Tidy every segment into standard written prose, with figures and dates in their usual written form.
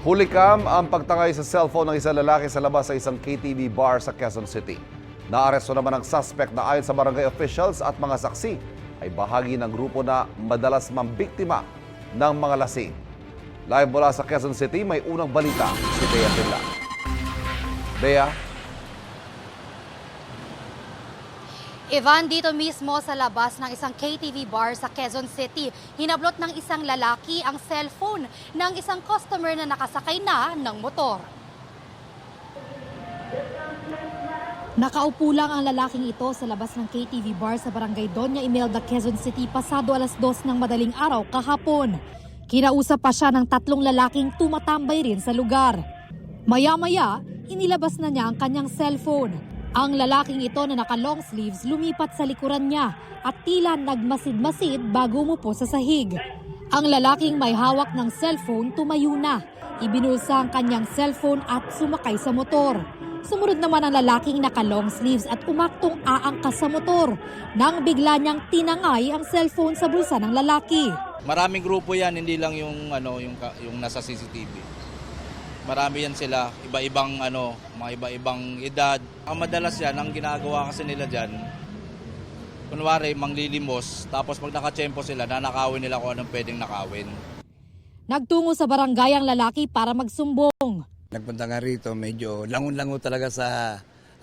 Hulikam ang pagtangay sa cellphone ng isang lalaki sa labas sa isang KTV bar sa Quezon City. Naaresto naman ang suspect na ayon sa barangay officials at mga saksi ay bahagi ng grupo na madalas mambiktima ng mga lasing. Live mula sa Quezon City, may unang balita si Bea Pinla. Bea? Ivan, dito mismo sa labas ng isang KTV bar sa Quezon City, hinablot ng isang lalaki ang cellphone ng isang customer na nakasakay na ng motor. Nakaupo lang ang lalaking ito sa labas ng KTV bar sa barangay Doña Imelda, Quezon City pasado 2:00 ng madaling araw kahapon. Kinausap pa siya ng 3 lalaking tumatambay rin sa lugar. Maya-maya, inilabas na niya ang kanyang cellphone. Ang lalaking ito na naka-long sleeves lumipat sa likuran niya at tila nagmasid-masid bago umupo sa sahig. Ang lalaking may hawak ng cellphone tumayo na. Ibinulsa ang kanyang cellphone at sumakay sa motor. Sumunod naman ang lalaking naka-long sleeves at umaktong aangkas sa motor nang bigla niyang tinangay ang cellphone sa bulsa ng lalaki. Maraming grupo yan, hindi lang yung nasa CCTV. Marami yan sila, iba-ibang mga iba-ibang edad. Ang madalas yan, ang ginagawa kasi nila diyan, kunwari manglilimos, tapos pag nakatsempo sila, nanakawin nila kung anong pwedeng nakawin. Nagtungo sa barangay ang lalaki para magsumbong. Nagpunta nga rito, medyo langon-lango talaga sa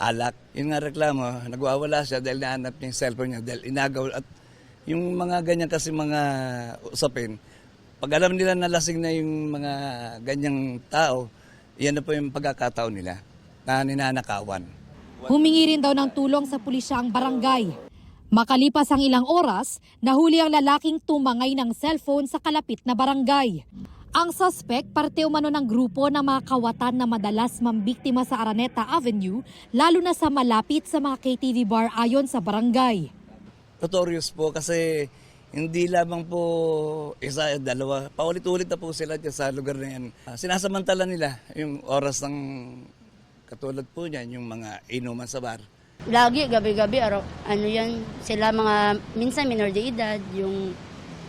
alak. Yung nga reklamo, nagwawala siya dahil nahanap niya yung cellphone niya, dahil inagaw. At yung mga ganyan kasi mga usapin, pag alam nila na lasing na yung mga ganyang tao, yan na po yung pagkakataon nila na ninanakawan. Humingi rin daw ng tulong sa pulisya ang barangay. Makalipas ang ilang oras, nahuli ang lalaking tumangay ng cellphone sa kalapit na barangay. Ang suspect parte umano ng grupo ng mga kawatan na madalas mambiktima sa Araneta Avenue, lalo na sa malapit sa mga KTV bar ayon sa barangay. Notorious po kasi hindi lamang po isa, dalawa, paulit-ulit na po sila dyan sa lugar na yan. Sinasamantala nila yung oras ng katulad po niyan, yung mga inuman sa bar. Lagi, gabi-gabi, yan, sila mga, minsan minor de edad, yung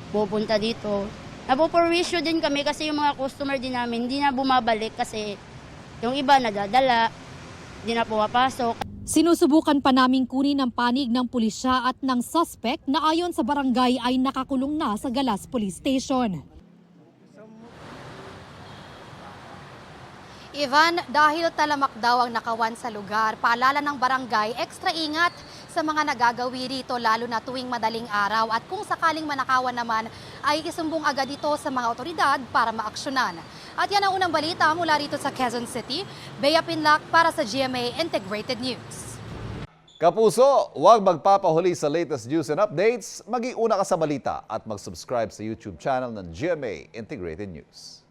pupunta dito. Napoporwisyo din kami kasi yung mga customer din namin, hindi na bumabalik kasi yung iba nadadala, hindi na pumapasok. Sinusubukan pa naming kunin ang panig ng pulisya at ng suspect na ayon sa barangay ay nakakulong na sa Galas Police Station. Ivan, dahil talamak daw ang nakawan sa lugar, paalala ng barangay, extra ingat sa mga nagagawi rito lalo na tuwing madaling araw at kung sakaling manakawan naman ay isumbong agad ito sa mga otoridad para maaksyonan. At yan ang unang balita mula rito sa Quezon City. Bea Pinlac para sa GMA Integrated News. Kapuso, huwag magpapahuli sa latest news and updates. Mag-iuna ka sa balita at mag-subscribe sa YouTube channel ng GMA Integrated News.